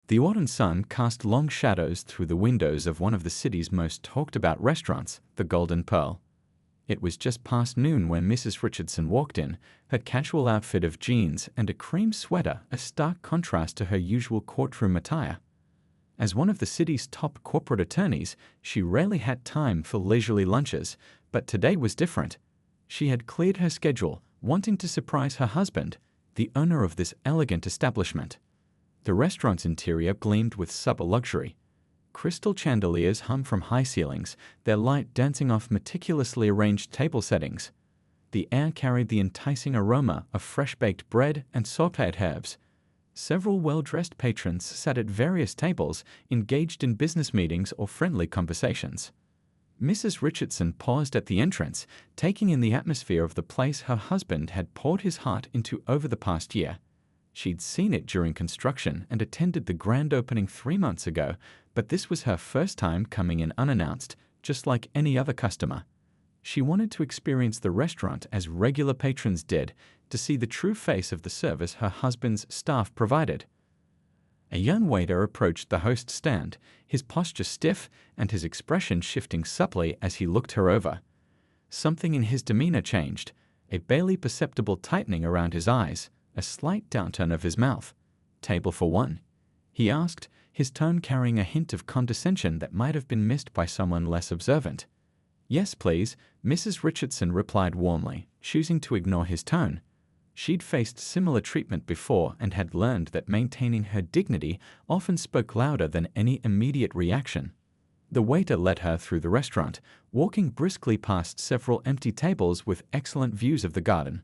The autumn sun cast long shadows through the windows of one of the city's most talked-about restaurants, the Golden Pearl. It was just past noon when Mrs. Richardson walked in, her casual outfit of jeans and a cream sweater a stark contrast to her usual courtroom attire. As one of the city's top corporate attorneys, she rarely had time for leisurely lunches, but today was different. She had cleared her schedule, wanting to surprise her husband, the owner of this elegant establishment. The restaurant's interior gleamed with supper luxury. Crystal chandeliers hung from high ceilings, their light dancing off meticulously arranged table settings. The air carried the enticing aroma of fresh-baked bread and sautéed herbs. Several well-dressed patrons sat at various tables, engaged in business meetings or friendly conversations. Mrs. Richardson paused at the entrance, taking in the atmosphere of the place her husband had poured his heart into over the past year. She'd seen it during construction and attended the grand opening 3 months ago, but this was her first time coming in unannounced, just like any other customer. She wanted to experience the restaurant as regular patrons did, to see the true face of the service her husband's staff provided. A young waiter approached the host's stand, his posture stiff and his expression shifting subtly as he looked her over. Something in his demeanor changed, a barely perceptible tightening around his eyes, a slight downturn of his mouth. "Table for one?" he asked, his tone carrying a hint of condescension that might have been missed by someone less observant. "Yes, please," Mrs. Richardson replied warmly, choosing to ignore his tone. She'd faced similar treatment before and had learned that maintaining her dignity often spoke louder than any immediate reaction. The waiter led her through the restaurant, walking briskly past several empty tables with excellent views of the garden.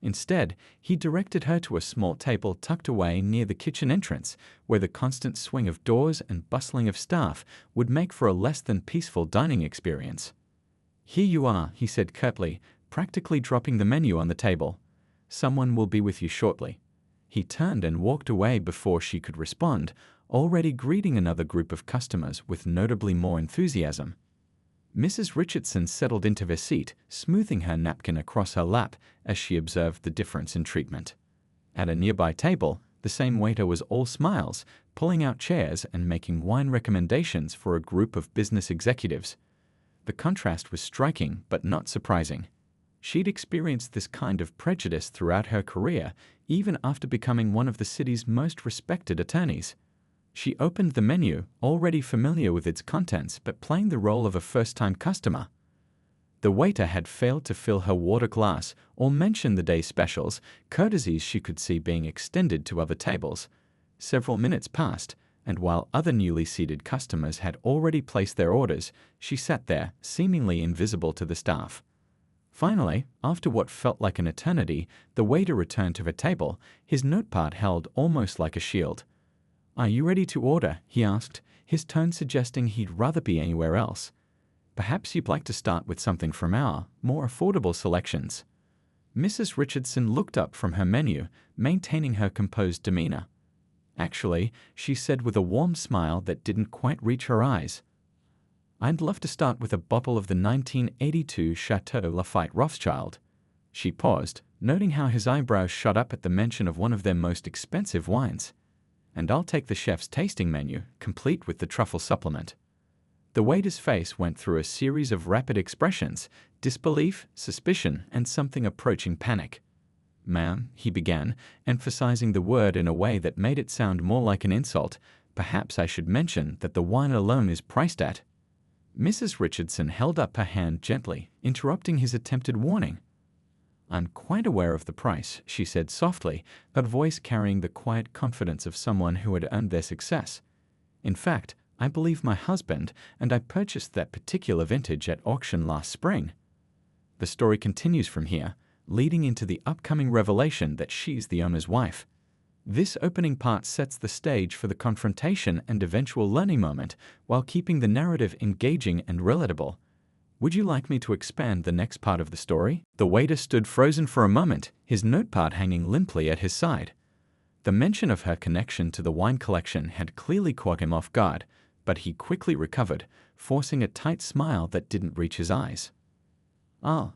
Instead, he directed her to a small table tucked away near the kitchen entrance, where the constant swing of doors and bustling of staff would make for a less than peaceful dining experience. "Here you are," he said curtly, practically dropping the menu on the table. "Someone will be with you shortly." He turned and walked away before she could respond, already greeting another group of customers with notably more enthusiasm. Mrs. Richardson settled into her seat, smoothing her napkin across her lap as she observed the difference in treatment. At a nearby table, the same waiter was all smiles, pulling out chairs and making wine recommendations for a group of business executives. The contrast was striking but not surprising. She'd experienced this kind of prejudice throughout her career, even after becoming one of the city's most respected attorneys. She opened the menu, already familiar with its contents but playing the role of a first-time customer. The waiter had failed to fill her water glass or mention the day's specials, courtesies she could see being extended to other tables. Several minutes passed, and while other newly seated customers had already placed their orders, she sat there, seemingly invisible to the staff. Finally, after what felt like an eternity, the waiter returned to her table, his notepad held almost like a shield. "Are you ready to order?" he asked, his tone suggesting he'd rather be anywhere else. "Perhaps you'd like to start with something from our more affordable selections." Mrs. Richardson looked up from her menu, maintaining her composed demeanor. "Actually," she said with a warm smile that didn't quite reach her eyes, "I'd love to start with a bottle of the 1982 Chateau Lafite Rothschild." She paused, noting how his eyebrows shot up at the mention of one of their most expensive wines. "And I'll take the chef's tasting menu, complete with the truffle supplement." The waiter's face went through a series of rapid expressions, disbelief, suspicion, and something approaching panic. "Ma'am," he began, emphasizing the word in a way that made it sound more like an insult, "perhaps I should mention that the wine alone is priced at—" Mrs. Richardson held up her hand gently, interrupting his attempted warning. "I'm quite aware of the price," she said softly, her voice carrying the quiet confidence of someone who had earned their success. "In fact, I believe my husband and I purchased that particular vintage at auction last spring." The story continues from here, leading into the upcoming revelation that she's the owner's wife. This opening part sets the stage for the confrontation and eventual learning moment, while keeping the narrative engaging and relatable. "Would you like me to expand the next part of the story?" The waiter stood frozen for a moment, his notepad hanging limply at his side. The mention of her connection to the wine collection had clearly caught him off guard, but he quickly recovered, forcing a tight smile that didn't reach his eyes. I'll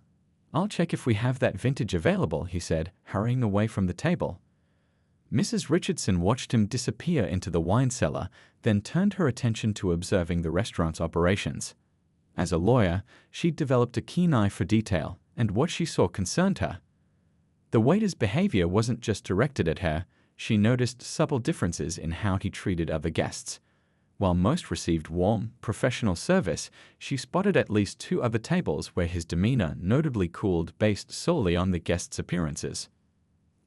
check if we have that vintage available," he said, hurrying away from the table. Mrs. Richardson watched him disappear into the wine cellar, then turned her attention to observing the restaurant's operations. As a lawyer, she'd developed a keen eye for detail, and what she saw concerned her. The waiter's behavior wasn't just directed at her. She noticed subtle differences in how he treated other guests. While most received warm, professional service, she spotted at least 2 other tables where his demeanor notably cooled based solely on the guests' appearances.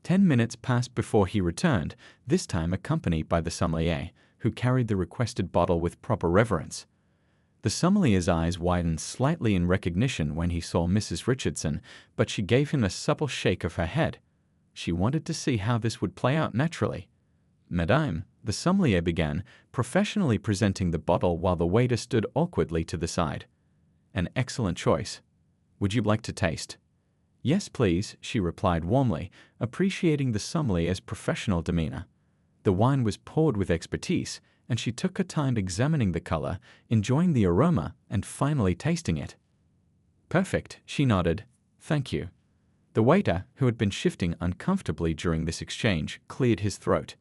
10 minutes passed before he returned, this time accompanied by the sommelier, who carried the requested bottle with proper reverence. The sommelier's eyes widened slightly in recognition when he saw Mrs. Richardson, but she gave him a supple shake of her head. She wanted to see how this would play out naturally. "Madame," the sommelier began, professionally presenting the bottle while the waiter stood awkwardly to the side. "An excellent choice. Would you like to taste?" "Yes, please," she replied warmly, appreciating the sommelier's professional demeanor. The wine was poured with expertise, and she took her time examining the color, enjoying the aroma, and finally tasting it. "Perfect," she nodded. "Thank you." The waiter, who had been shifting uncomfortably during this exchange, cleared his throat.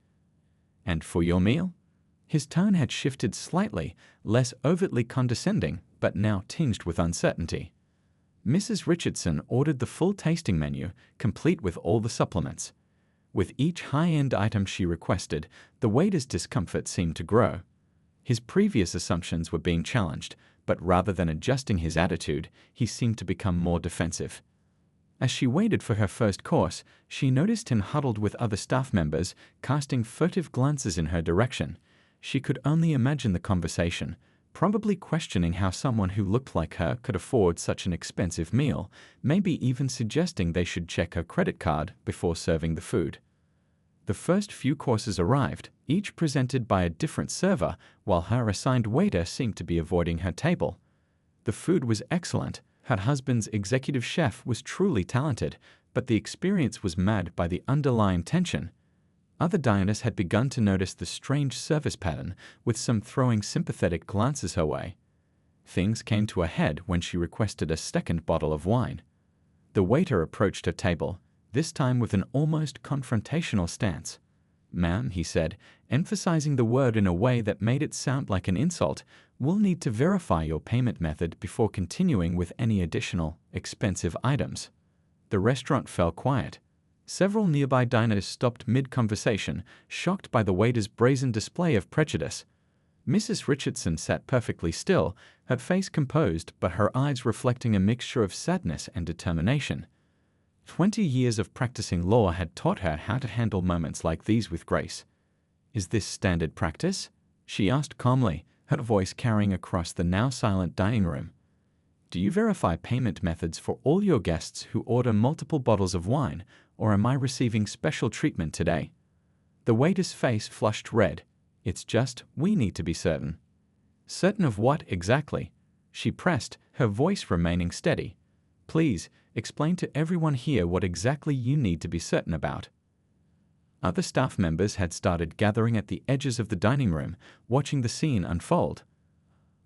"And for your meal?" His tone had shifted slightly, less overtly condescending, but now tinged with uncertainty. Mrs. Richardson ordered the full tasting menu, complete with all the supplements. With each high-end item she requested, the waiter's discomfort seemed to grow. His previous assumptions were being challenged, but rather than adjusting his attitude, he seemed to become more defensive. As she waited for her first course, she noticed him huddled with other staff members, casting furtive glances in her direction. She could only imagine the conversation, probably questioning how someone who looked like her could afford such an expensive meal, maybe even suggesting they should check her credit card before serving the food. The first few courses arrived, each presented by a different server, while her assigned waiter seemed to be avoiding her table. The food was excellent. Her husband's executive chef was truly talented, but the experience was marred by the underlying tension. Other diners had begun to notice the strange service pattern, with some throwing sympathetic glances her way. Things came to a head when she requested a second bottle of wine. The waiter approached her table, this time with an almost confrontational stance. "Ma'am," he said, emphasizing the word in a way that made it sound like an insult, "we'll need to verify your payment method before continuing with any additional, expensive items." The restaurant fell quiet. Several nearby diners stopped mid-conversation, shocked by the waiter's brazen display of prejudice. Mrs. Richardson sat perfectly still, her face composed but her eyes reflecting a mixture of sadness and determination. 20 years of practicing law had taught her how to handle moments like these with grace. "Is this standard practice?" she asked calmly, her voice carrying across the now silent dining room. "Do you verify payment methods for all your guests who order multiple bottles of wine, or am I receiving special treatment today?" The waiter's face flushed red. "It's just, we need to be certain." "Certain of what exactly?" she pressed, her voice remaining steady. "Please, explain to everyone here what exactly you need to be certain about." Other staff members had started gathering at the edges of the dining room, watching the scene unfold.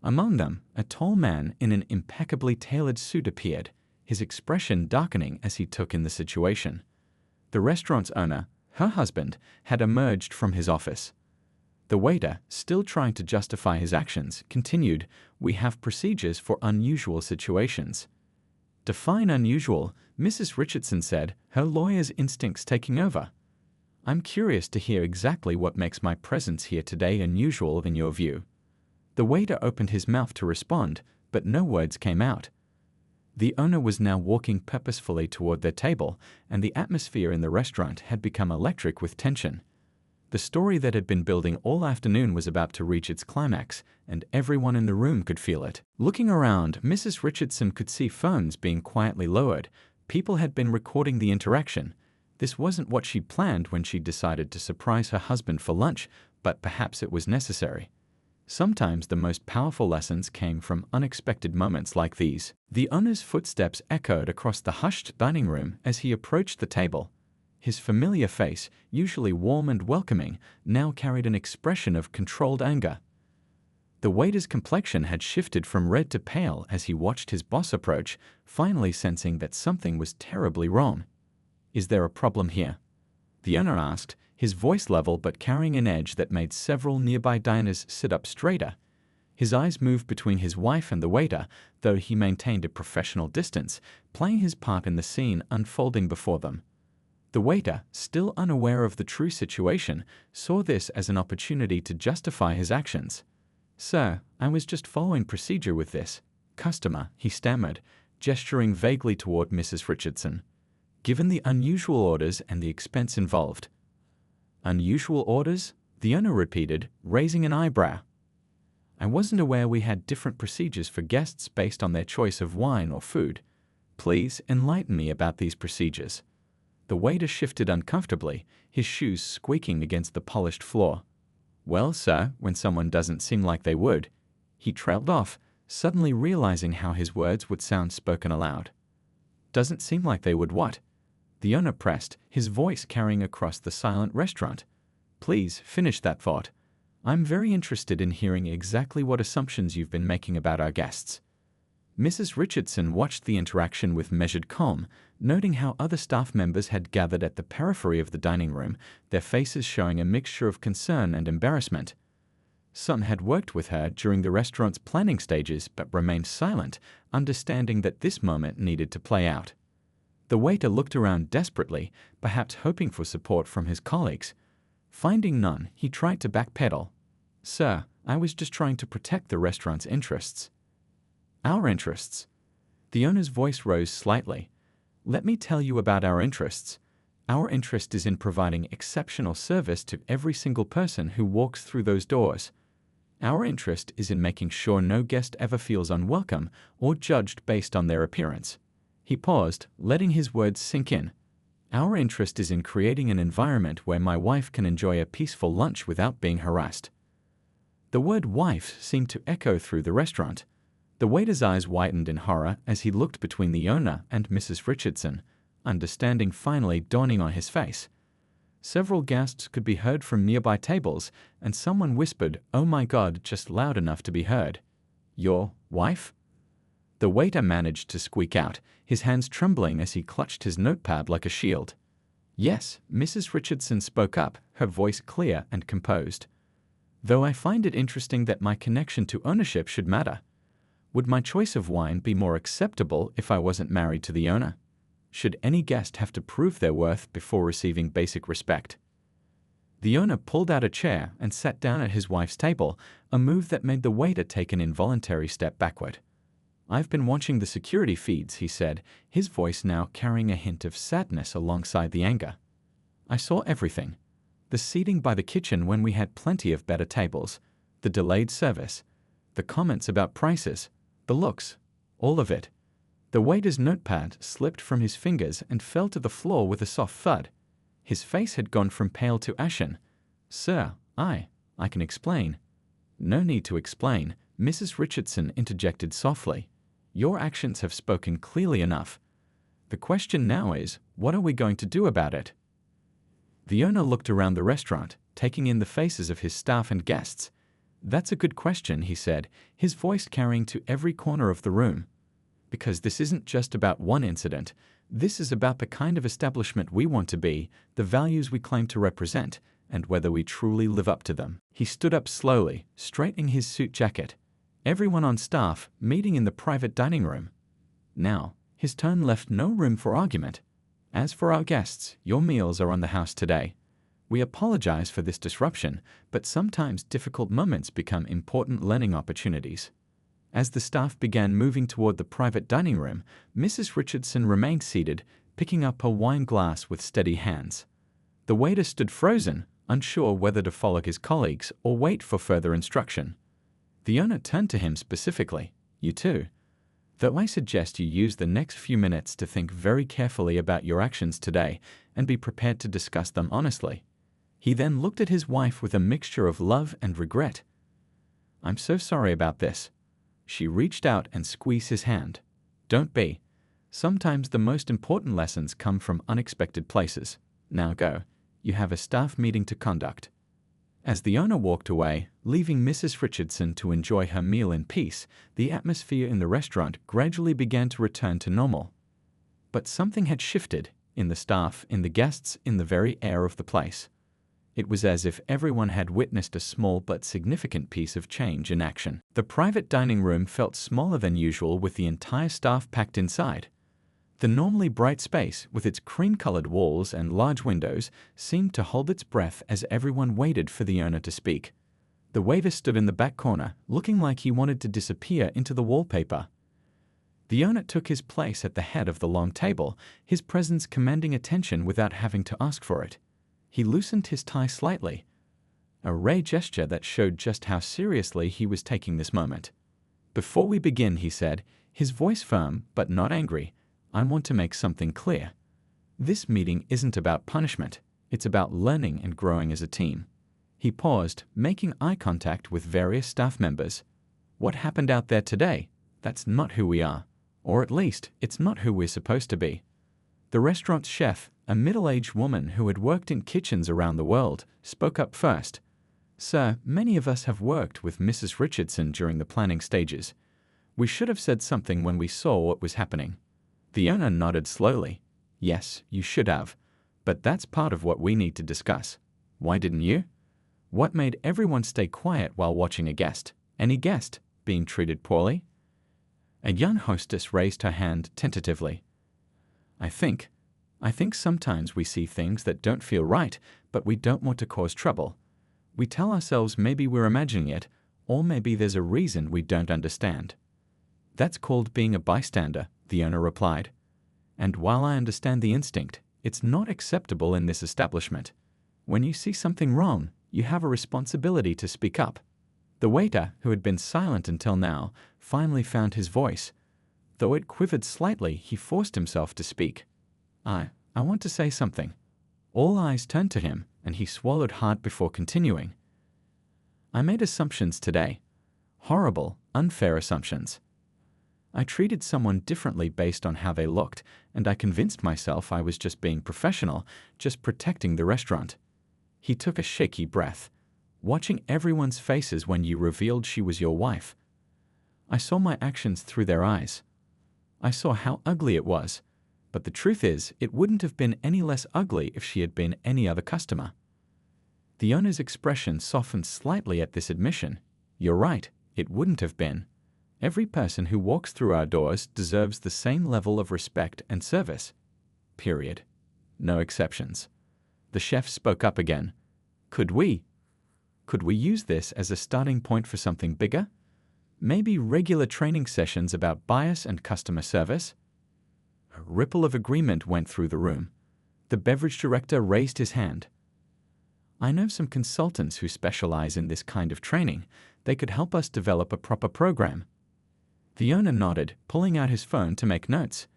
Among them, a tall man in an impeccably tailored suit appeared, his expression darkening as he took in the situation. The restaurant's owner, her husband, had emerged from his office. The waiter, still trying to justify his actions, continued, "We have procedures for unusual situations." "Define unusual," Mrs. Richardson said, her lawyer's instincts taking over. "I'm curious to hear exactly what makes my presence here today unusual in your view." The waiter opened his mouth to respond, but no words came out. The owner was now walking purposefully toward their table, and the atmosphere in the restaurant had become electric with tension. The story that had been building all afternoon was about to reach its climax, and everyone in the room could feel it. Looking around, Mrs. Richardson could see phones being quietly lowered. People had been recording the interaction. This wasn't what she planned when she decided to surprise her husband for lunch, but perhaps it was necessary. Sometimes the most powerful lessons came from unexpected moments like these. The owner's footsteps echoed across the hushed dining room as he approached the table. His familiar face, usually warm and welcoming, now carried an expression of controlled anger. The waiter's complexion had shifted from red to pale as he watched his boss approach, finally sensing that something was terribly wrong. "Is there a problem here?" the owner asked, his voice level but carrying an edge that made several nearby diners sit up straighter. His eyes moved between his wife and the waiter, though he maintained a professional distance, playing his part in the scene unfolding before them. The waiter, still unaware of the true situation, saw this as an opportunity to justify his actions. "Sir, I was just following procedure with this customer," he stammered, gesturing vaguely toward Mrs. Richardson. "Given the unusual orders and the expense involved." "Unusual orders?" the owner repeated, raising an eyebrow. "I wasn't aware we had different procedures for guests based on their choice of wine or food. Please enlighten me about these procedures." The waiter shifted uncomfortably, his shoes squeaking against the polished floor. "Well, sir, when someone doesn't seem like they would," he trailed off, suddenly realizing how his words would sound spoken aloud. "Doesn't seem like they would what?" The owner pressed, his voice carrying across the silent restaurant. "Please finish that thought. I'm very interested in hearing exactly what assumptions you've been making about our guests." Mrs. Richardson watched the interaction with measured calm, noting how other staff members had gathered at the periphery of the dining room, their faces showing a mixture of concern and embarrassment. Some had worked with her during the restaurant's planning stages but remained silent, understanding that this moment needed to play out. The waiter looked around desperately, perhaps hoping for support from his colleagues. Finding none, he tried to backpedal. "Sir, I was just trying to protect the restaurant's interests." "Our interests?" The owner's voice rose slightly. "Let me tell you about our interests. Our interest is in providing exceptional service to every single person who walks through those doors. Our interest is in making sure no guest ever feels unwelcome or judged based on their appearance." He paused, letting his words sink in. "Our interest is in creating an environment where my wife can enjoy a peaceful lunch without being harassed." The word wife seemed to echo through the restaurant. The waiter's eyes widened in horror as he looked between the owner and Mrs. Richardson, understanding finally dawning on his face. Several gasps could be heard from nearby tables, and someone whispered, "Oh my God," just loud enough to be heard. "Your wife?" The waiter managed to squeak out, his hands trembling as he clutched his notepad like a shield. "Yes," Mrs. Richardson spoke up, her voice clear and composed. "Though I find it interesting that my connection to ownership should matter. Would my choice of wine be more acceptable if I wasn't married to the owner? Should any guest have to prove their worth before receiving basic respect?" The owner pulled out a chair and sat down at his wife's table, a move that made the waiter take an involuntary step backward. "I've been watching the security feeds," he said, his voice now carrying a hint of sadness alongside the anger. "I saw everything. The seating by the kitchen when we had plenty of better tables, the delayed service, the comments about prices, the looks, all of it." The waiter's notepad slipped from his fingers and fell to the floor with a soft thud. His face had gone from pale to ashen. "Sir, I can explain." "No need to explain," Mrs. Richardson interjected softly. "Your actions have spoken clearly enough. The question now is, what are we going to do about it?" The owner looked around the restaurant, taking in the faces of his staff and guests. "That's a good question," he said, his voice carrying to every corner of the room. "Because this isn't just about one incident. This is about the kind of establishment we want to be, the values we claim to represent, and whether we truly live up to them." He stood up slowly, straightening his suit jacket. "Everyone on staff, meeting in the private dining room." Now, his tone left no room for argument. "As for our guests, your meals are on the house today. We apologize for this disruption, but sometimes difficult moments become important learning opportunities." As the staff began moving toward the private dining room, Mrs. Richardson remained seated, picking up her wine glass with steady hands. The waiter stood frozen, unsure whether to follow his colleagues or wait for further instruction. The owner turned to him specifically. "You too. Though I suggest you use the next few minutes to think very carefully about your actions today and be prepared to discuss them honestly." He then looked at his wife with a mixture of love and regret. "I'm so sorry about this." She reached out and squeezed his hand. "Don't be. Sometimes the most important lessons come from unexpected places. Now go. You have a staff meeting to conduct." As the owner walked away, leaving Mrs. Richardson to enjoy her meal in peace, the atmosphere in the restaurant gradually began to return to normal. But something had shifted, in the staff, in the guests, in the very air of the place. It was as if everyone had witnessed a small but significant piece of change in action. The private dining room felt smaller than usual with the entire staff packed inside. The normally bright space, with its cream-colored walls and large windows, seemed to hold its breath as everyone waited for the owner to speak. The waiter stood in the back corner, looking like he wanted to disappear into the wallpaper. The owner took his place at the head of the long table, his presence commanding attention without having to ask for it. He loosened his tie slightly, a rare gesture that showed just how seriously he was taking this moment. "Before we begin," he said, his voice firm but not angry, "I want to make something clear. This meeting isn't about punishment. It's about learning and growing as a team." He paused, making eye contact with various staff members. "What happened out there today? That's not who we are. Or at least, it's not who we're supposed to be." The restaurant's chef, a middle-aged woman who had worked in kitchens around the world, spoke up first. "Sir, many of us have worked with Mrs. Richardson during the planning stages. We should have said something when we saw what was happening." The owner nodded slowly. "Yes, you should have. But that's part of what we need to discuss. Why didn't you? What made everyone stay quiet while watching a guest? Any guest being treated poorly?" A young hostess raised her hand tentatively. I think sometimes we see things that don't feel right, but we don't want to cause trouble. We tell ourselves maybe we're imagining it, or maybe there's a reason we don't understand." "That's called being a bystander," the owner replied. "And while I understand the instinct, it's not acceptable in this establishment. When you see something wrong, you have a responsibility to speak up." The waiter, who had been silent until now, finally found his voice. Though it quivered slightly, he forced himself to speak. I want to say something." All eyes turned to him, and he swallowed hard before continuing. "I made assumptions today. Horrible, unfair assumptions. I treated someone differently based on how they looked, and I convinced myself I was just being professional, just protecting the restaurant." He took a shaky breath. "Watching everyone's faces when you revealed she was your wife. I saw my actions through their eyes. I saw how ugly it was. But the truth is, it wouldn't have been any less ugly if she had been any other customer." The owner's expression softened slightly at this admission. "You're right, it wouldn't have been. Every person who walks through our doors deserves the same level of respect and service. Period. No exceptions." The chef spoke up again. Could we use this as a starting point for something bigger? Maybe regular training sessions about bias and customer service?" A ripple of agreement went through the room. The beverage director raised his hand. "I know some consultants who specialize in this kind of training. They could help us develop a proper program." The owner nodded, pulling out his phone to make notes.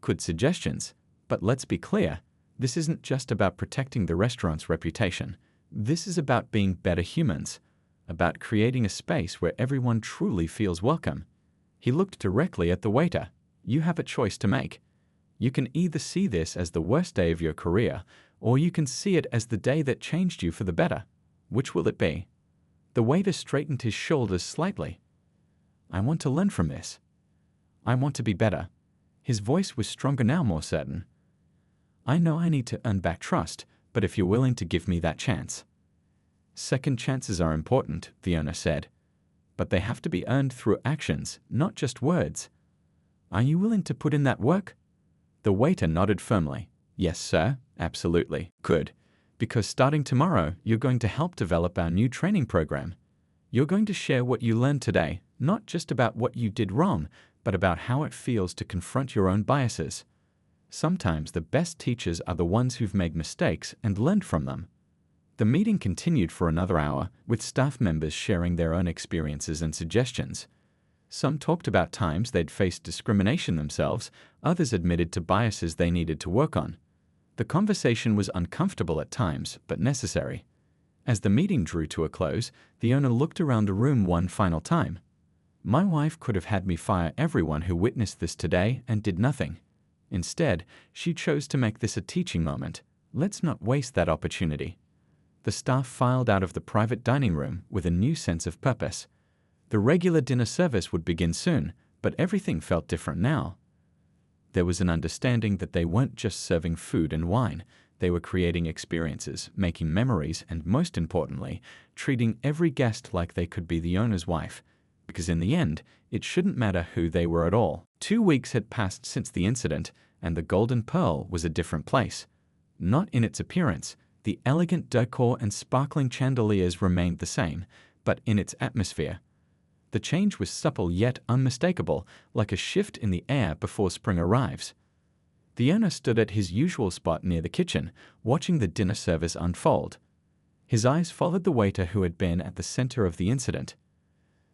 "Good suggestions. But let's be clear. This isn't just about protecting the restaurant's reputation. This is about being better humans, about creating a space where everyone truly feels welcome." He looked directly at the waiter. "You have a choice to make. You can either see this as the worst day of your career, or you can see it as the day that changed you for the better. Which will it be?" The waiter straightened his shoulders slightly. "I want to learn from this. I want to be better." His voice was stronger now, more certain. "I know I need to earn back trust, but if you're willing to give me that chance." "Second chances are important," the owner said. "But they have to be earned through actions, not just words. Are you willing to put in that work?" The waiter nodded firmly. "Yes, sir, absolutely." "Good. Because starting tomorrow, you're going to help develop our new training program. You're going to share what you learned today, not just about what you did wrong, but about how it feels to confront your own biases. Sometimes the best teachers are the ones who've made mistakes and learned from them." The meeting continued for another hour, with staff members sharing their own experiences and suggestions. Some talked about times they'd faced discrimination themselves, others admitted to biases they needed to work on. The conversation was uncomfortable at times, but necessary. As the meeting drew to a close, the owner looked around the room one final time. "My wife could have had me fire everyone who witnessed this today and did nothing. Instead, she chose to make this a teaching moment. Let's not waste that opportunity." The staff filed out of the private dining room with a new sense of purpose. The regular dinner service would begin soon, but everything felt different now. There was an understanding that they weren't just serving food and wine. They were creating experiences, making memories, and most importantly, treating every guest like they could be the owner's wife. Because in the end, it shouldn't matter who they were at all. 2 weeks had passed since the incident, and the Golden Pearl was a different place. Not in its appearance. The elegant decor and sparkling chandeliers remained the same, but in its atmosphere. The change was supple yet unmistakable, like a shift in the air before spring arrives. The owner stood at his usual spot near the kitchen, watching the dinner service unfold. His eyes followed the waiter who had been at the center of the incident.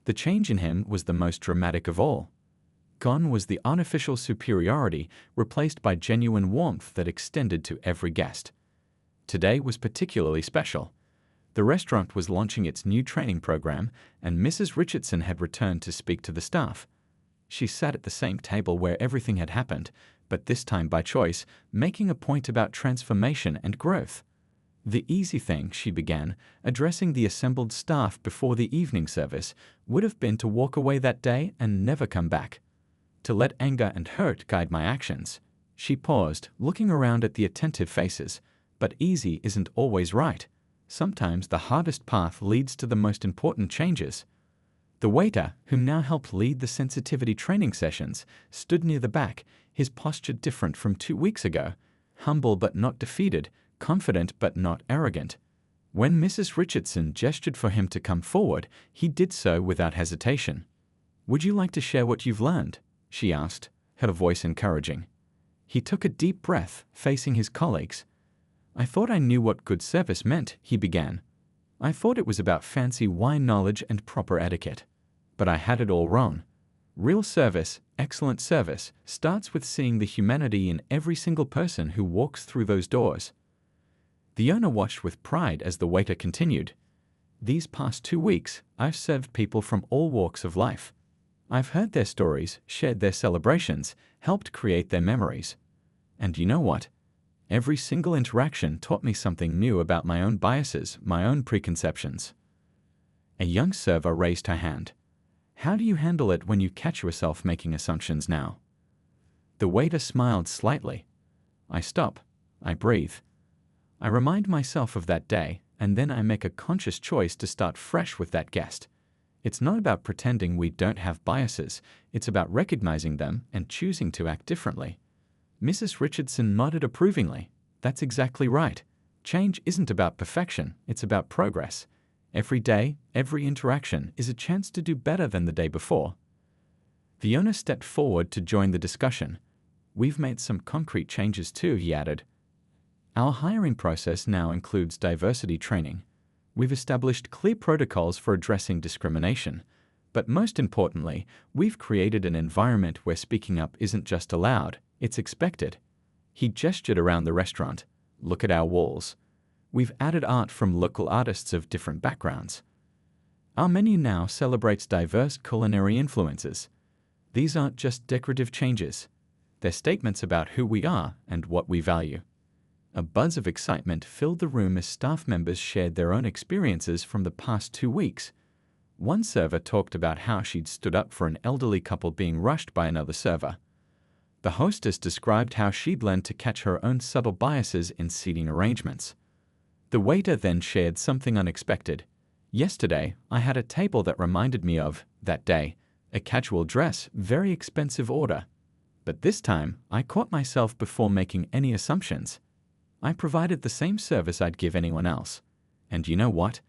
The change in him was the most dramatic of all. Gone was the artificial superiority, replaced by genuine warmth that extended to every guest. Today was particularly special. The restaurant was launching its new training program, and Mrs. Richardson had returned to speak to the staff. She sat at the same table where everything had happened, but this time by choice, making a point about transformation and growth. The easy thing, she began, addressing the assembled staff before the evening service, would have been to walk away that day and never come back. To let anger and hurt guide my actions. She paused, looking around at the attentive faces. But easy isn't always right. Sometimes the hardest path leads to the most important changes. The waiter, who now helped lead the sensitivity training sessions, stood near the back, his posture different from 2 weeks ago, humble but not defeated, confident but not arrogant. When Mrs. Richardson gestured for him to come forward, he did so without hesitation. "Would you like to share what you've learned?" she asked, her voice encouraging. He took a deep breath, facing his colleagues. "I thought I knew what good service meant," he began. "I thought it was about fancy wine knowledge and proper etiquette. But I had it all wrong. Real service, excellent service, starts with seeing the humanity in every single person who walks through those doors." The owner watched with pride as the waiter continued. "These past 2 weeks, I've served people from all walks of life. I've heard their stories, shared their celebrations, helped create their memories. And you know what? Every single interaction taught me something new about my own biases, my own preconceptions." A young server raised her hand. "How do you handle it when you catch yourself making assumptions now?" The waiter smiled slightly. "I stop. I breathe. I remind myself of that day, and then I make a conscious choice to start fresh with that guest. It's not about pretending we don't have biases. It's about recognizing them and choosing to act differently." Mrs. Richardson nodded approvingly. "That's exactly right. Change isn't about perfection, it's about progress. Every day, every interaction is a chance to do better than the day before." The owner stepped forward to join the discussion. "We've made some concrete changes too," he added. "Our hiring process now includes diversity training. We've established clear protocols for addressing discrimination. But most importantly, we've created an environment where speaking up isn't just allowed, it's expected." He gestured around the restaurant. "Look at our walls. We've added art from local artists of different backgrounds. Our menu now celebrates diverse culinary influences. These aren't just decorative changes. They're statements about who we are and what we value." A buzz of excitement filled the room as staff members shared their own experiences from the past 2 weeks. One server talked about how she'd stood up for an elderly couple being rushed by another server. The hostess described how she'd learned to catch her own subtle biases in seating arrangements. The waiter then shared something unexpected. "Yesterday, I had a table that reminded me of, that day, a casual dress, very expensive order. But this time, I caught myself before making any assumptions. I provided the same service I'd give anyone else. And you know what?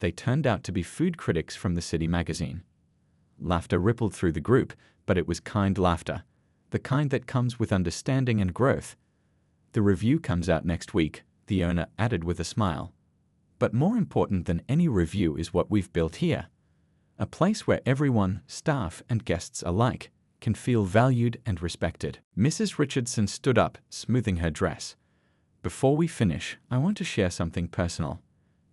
They turned out to be food critics from the city magazine." Laughter rippled through the group, but it was kind laughter, the kind that comes with understanding and growth. "The review comes out next week," the owner added with a smile. "But more important than any review is what we've built here. A place where everyone, staff and guests alike, can feel valued and respected." Mrs. Richardson stood up, smoothing her dress. "Before we finish, I want to share something personal.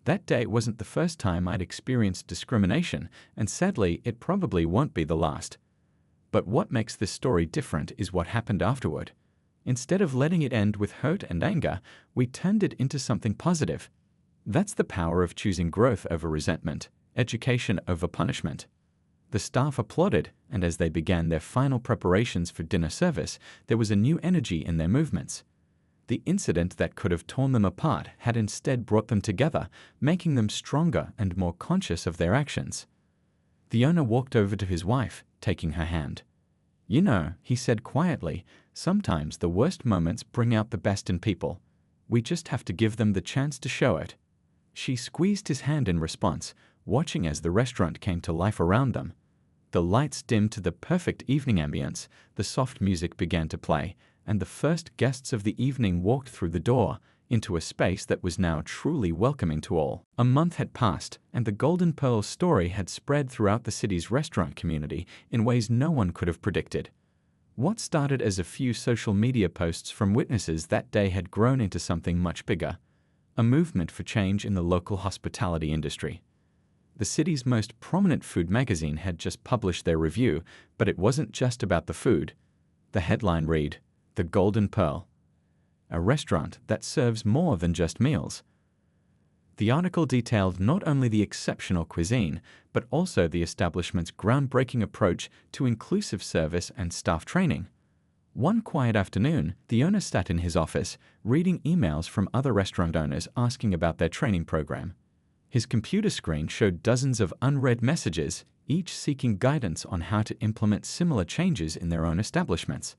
That day wasn't the first time I'd experienced discrimination, and sadly, it probably won't be the last. But what makes this story different is what happened afterward. Instead of letting it end with hurt and anger, we turned it into something positive. That's the power of choosing growth over resentment, education over punishment." The staff applauded, and as they began their final preparations for dinner service, there was a new energy in their movements. The incident that could have torn them apart had instead brought them together, making them stronger and more conscious of their actions. The owner walked over to his wife, taking her hand. "You know," he said quietly, "sometimes the worst moments bring out the best in people. We just have to give them the chance to show it." She squeezed his hand in response, watching as the restaurant came to life around them. The lights dimmed to the perfect evening ambience, the soft music began to play, and the first guests of the evening walked through the door into a space that was now truly welcoming to all. A month had passed, and the Golden Pearl story had spread throughout the city's restaurant community in ways no one could have predicted. What started as a few social media posts from witnesses that day had grown into something much bigger, a movement for change in the local hospitality industry. The city's most prominent food magazine had just published their review, but it wasn't just about the food. The headline read, "The Golden Pearl, a restaurant that serves more than just meals." The article detailed not only the exceptional cuisine, but also the establishment's groundbreaking approach to inclusive service and staff training. One quiet afternoon, the owner sat in his office, reading emails from other restaurant owners asking about their training program. His computer screen showed dozens of unread messages, each seeking guidance on how to implement similar changes in their own establishments.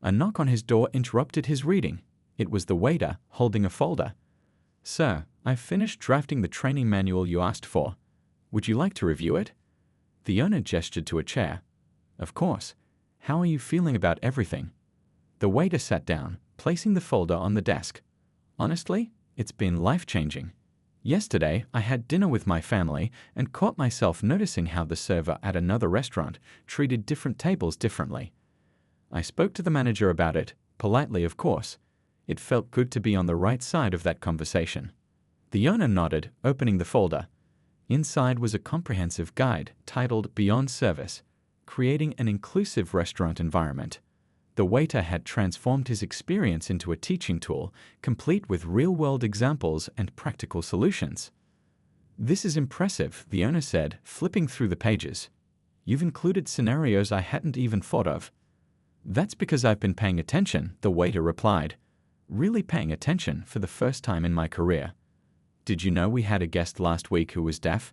A knock on his door interrupted his reading. It was the waiter, holding a folder. "Sir, I've finished drafting the training manual you asked for. Would you like to review it?" The owner gestured to a chair. "Of course. How are you feeling about everything?" The waiter sat down, placing the folder on the desk. "Honestly, it's been life-changing. Yesterday, I had dinner with my family and caught myself noticing how the server at another restaurant treated different tables differently. I spoke to the manager about it, politely of course. It felt good to be on the right side of that conversation." The owner nodded, opening the folder. Inside was a comprehensive guide titled "Beyond Service: Creating an Inclusive Restaurant Environment." The waiter had transformed his experience into a teaching tool, complete with real-world examples and practical solutions. "This is impressive," the owner said, flipping through the pages. "You've included scenarios I hadn't even thought of." "That's because I've been paying attention," the waiter replied. "Really paying attention for the first time in my career. Did you know we had a guest last week who was deaf?"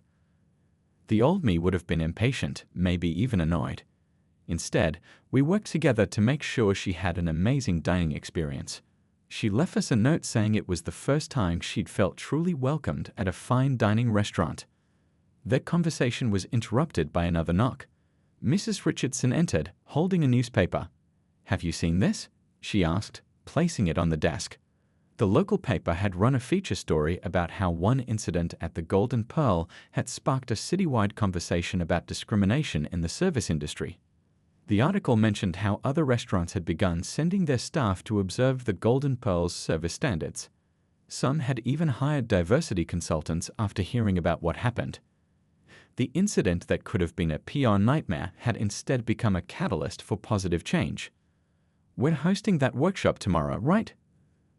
The old me would have been impatient, maybe even annoyed. Instead, we worked together to make sure she had an amazing dining experience. She left us a note saying it was the first time she'd felt truly welcomed at a fine dining restaurant. Their conversation was interrupted by another knock. Mrs. Richardson entered, holding a newspaper. "Have you seen this?" she asked, placing it on the desk. The local paper had run a feature story about how one incident at the Golden Pearl had sparked a citywide conversation about discrimination in the service industry. The article mentioned how other restaurants had begun sending their staff to observe the Golden Pearl's service standards. Some had even hired diversity consultants after hearing about what happened. The incident that could have been a PR nightmare had instead become a catalyst for positive change. "We're hosting that workshop tomorrow, right?"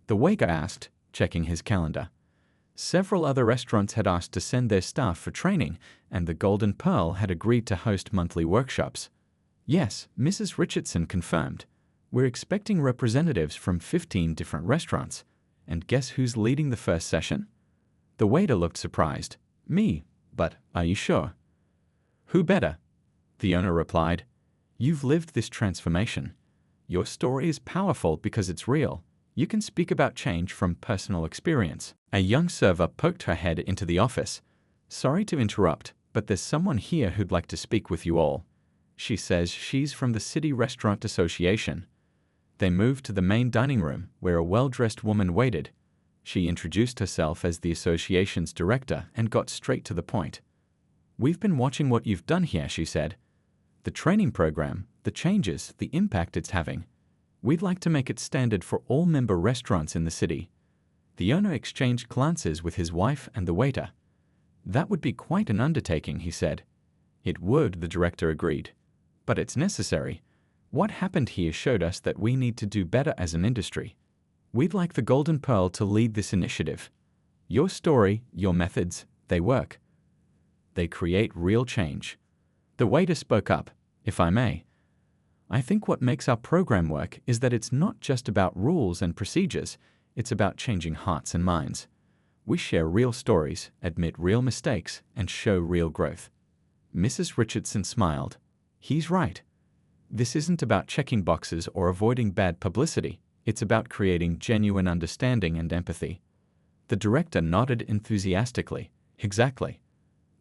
the waiter asked, checking his calendar. Several other restaurants had asked to send their staff for training, and the Golden Pearl had agreed to host monthly workshops. "Yes," Mrs. Richardson confirmed. "We're expecting representatives from 15 different restaurants. And guess who's leading the first session?" The waiter looked surprised. "Me, but are you sure?" "Who better?" the owner replied. "You've lived this transformation. Your story is powerful because it's real. You can speak about change from personal experience." A young server poked her head into the office. "Sorry to interrupt, but there's someone here who'd like to speak with you all. She says she's from the City Restaurant Association." They moved to the main dining room, where a well-dressed woman waited. She introduced herself as the association's director and got straight to the point. "We've been watching what you've done here," she said. "The training program, the changes, the impact it's having. We'd like to make it standard for all member restaurants in the city." The owner exchanged glances with his wife and the waiter. "That would be quite an undertaking," he said. "It would," the director agreed. "But it's necessary. What happened here showed us that we need to do better as an industry. We'd like the Golden Pearl to lead this initiative. Your story, your methods, they work. They create real change." The waiter spoke up. "If I may, I think what makes our program work is that it's not just about rules and procedures, it's about changing hearts and minds. We share real stories, admit real mistakes, and show real growth. Mrs. Richardson smiled. He's right. This isn't about checking boxes or avoiding bad publicity. It's about creating genuine understanding and empathy. The director nodded enthusiastically. Exactly.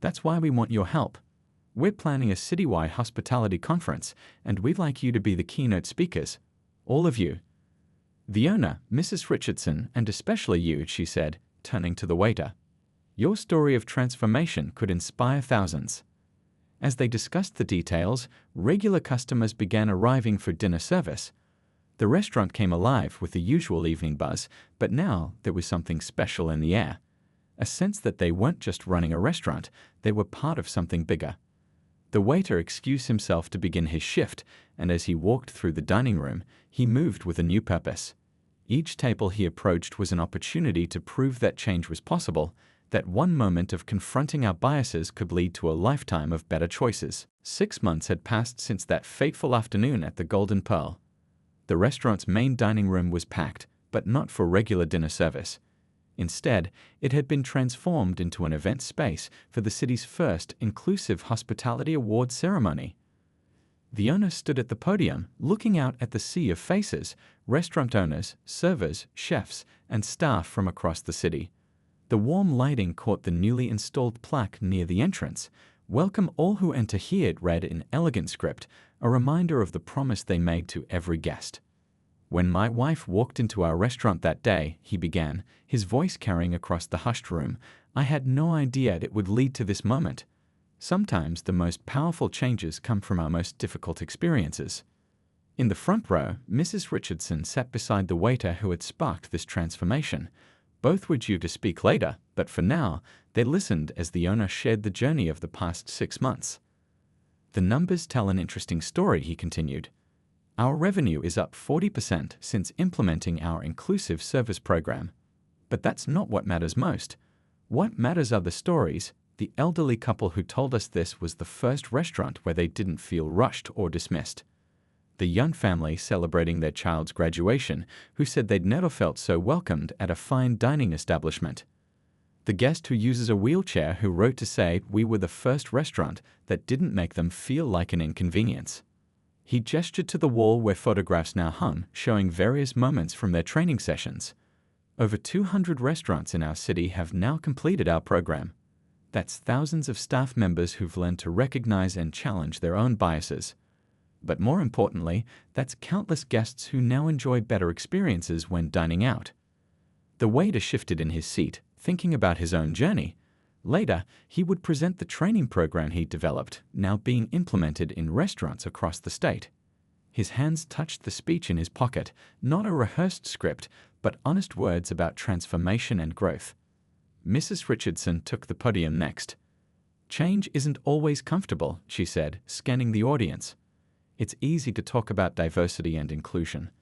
That's why we want your help. We're planning a citywide hospitality conference, and we'd like you to be the keynote speakers. All of you. The owner, Mrs. Richardson, and especially you, she said, turning to the waiter. Your story of transformation could inspire thousands. As they discussed the details, regular customers began arriving for dinner service. The restaurant came alive with the usual evening buzz, but now there was something special in the air. A sense that they weren't just running a restaurant, they were part of something bigger. The waiter excused himself to begin his shift, and as he walked through the dining room, he moved with a new purpose. Each table he approached was an opportunity to prove that change was possible, that one moment of confronting our biases could lead to a lifetime of better choices. 6 months had passed since that fateful afternoon at the Golden Pearl. The restaurant's main dining room was packed, but not for regular dinner service. Instead, it had been transformed into an event space for the city's first inclusive hospitality awards ceremony. The owner stood at the podium, looking out at the sea of faces, restaurant owners, servers, chefs, and staff from across the city. The warm lighting caught the newly installed plaque near the entrance. Welcome all who enter here, it read in elegant script, a reminder of the promise they made to every guest. When my wife walked into our restaurant that day, he began, his voice carrying across the hushed room, I had no idea it would lead to this moment. Sometimes the most powerful changes come from our most difficult experiences. In the front row, Mrs. Richardson sat beside the waiter who had sparked this transformation. Both were due to speak later, but for now, they listened as the owner shared the journey of the past 6 months. The numbers tell an interesting story, he continued. Our revenue is up 40% since implementing our inclusive service program. But that's not what matters most. What matters are the stories. The elderly couple who told us this was the first restaurant where they didn't feel rushed or dismissed. The young family celebrating their child's graduation who said they'd never felt so welcomed at a fine dining establishment. The guest who uses a wheelchair who wrote to say we were the first restaurant that didn't make them feel like an inconvenience. He gestured to the wall where photographs now hung, showing various moments from their training sessions. Over 200 restaurants in our city have now completed our program. That's thousands of staff members who've learned to recognize and challenge their own biases. But more importantly, that's countless guests who now enjoy better experiences when dining out. The waiter shifted in his seat, thinking about his own journey. Later, he would present the training program he'd developed, now being implemented in restaurants across the state. His hands touched the speech in his pocket, not a rehearsed script, but honest words about transformation and growth. Mrs. Richardson took the podium next. Change isn't always comfortable, she said, scanning the audience. It's easy to talk about diversity and inclusion.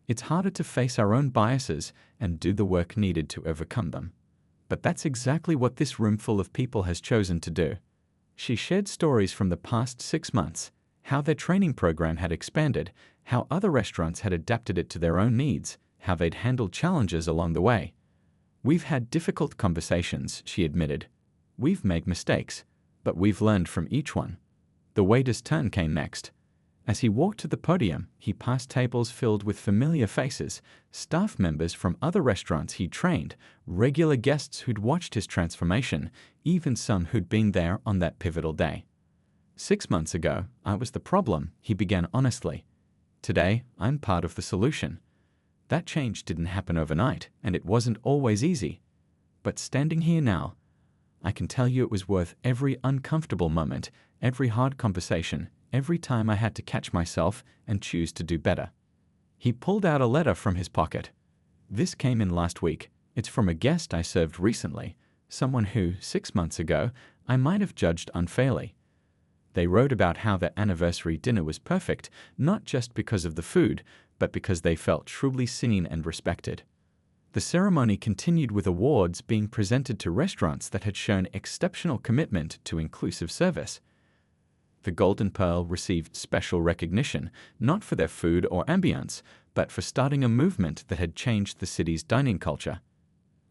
It's harder to face our own biases and do the work needed to overcome them. But that's exactly what this room full of people has chosen to do. She shared stories from the past 6 months, how their training program had expanded, how other restaurants had adapted it to their own needs, how they'd handled challenges along the way. We've had difficult conversations, she admitted. We've made mistakes, but we've learned from each one. The waiter's turn came next. As he walked to the podium, he passed tables filled with familiar faces, staff members from other restaurants he'd trained, regular guests who'd watched his transformation, even some who'd been there on that pivotal day. 6 months ago, I was the problem, he began honestly. Today, I'm part of the solution. That change didn't happen overnight, and it wasn't always easy. But standing here now, I can tell you it was worth every uncomfortable moment, every hard conversation, every time I had to catch myself and choose to do better. He pulled out a letter from his pocket. This came in last week. It's from a guest I served recently, someone who, 6 months ago, I might have judged unfairly. They wrote about how their anniversary dinner was perfect, not just because of the food, but because they felt truly seen and respected. The ceremony continued with awards being presented to restaurants that had shown exceptional commitment to inclusive service. The Golden Pearl received special recognition, not for their food or ambience, but for starting a movement that had changed the city's dining culture.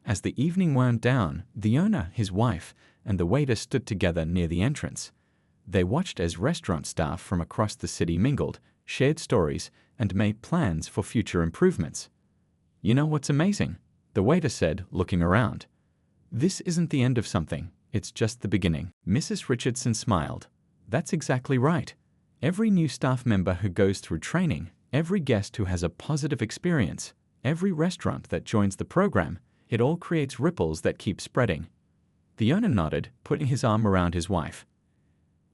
As the evening wound down, the owner, his wife, and the waiter stood together near the entrance. They watched as restaurant staff from across the city mingled, shared stories, and made plans for future improvements. "You know what's amazing?" the waiter said, looking around. "This isn't the end of something, it's just the beginning." Mrs. Richardson smiled. "That's exactly right. Every new staff member who goes through training, every guest who has a positive experience, every restaurant that joins the program, it all creates ripples that keep spreading." The owner nodded, putting his arm around his wife.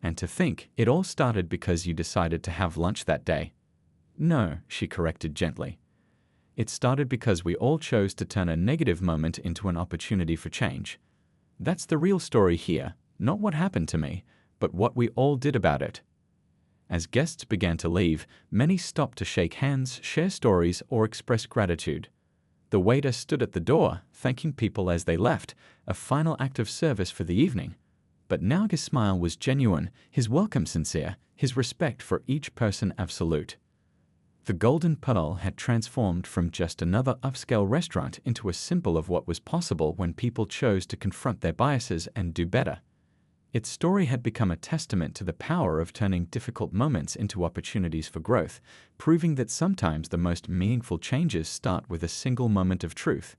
"And to think, it all started because you decided to have lunch that day." "No," she corrected gently. "It started because we all chose to turn a negative moment into an opportunity for change. That's the real story here, not what happened to me, but what we all did about it." As guests began to leave, many stopped to shake hands, share stories, or express gratitude. The waiter stood at the door, thanking people as they left, a final act of service for the evening. But now his smile was genuine, his welcome sincere, his respect for each person absolute. The Golden Pearl had transformed from just another upscale restaurant into a symbol of what was possible when people chose to confront their biases and do better. Its story had become a testament to the power of turning difficult moments into opportunities for growth, proving that sometimes the most meaningful changes start with a single moment of truth.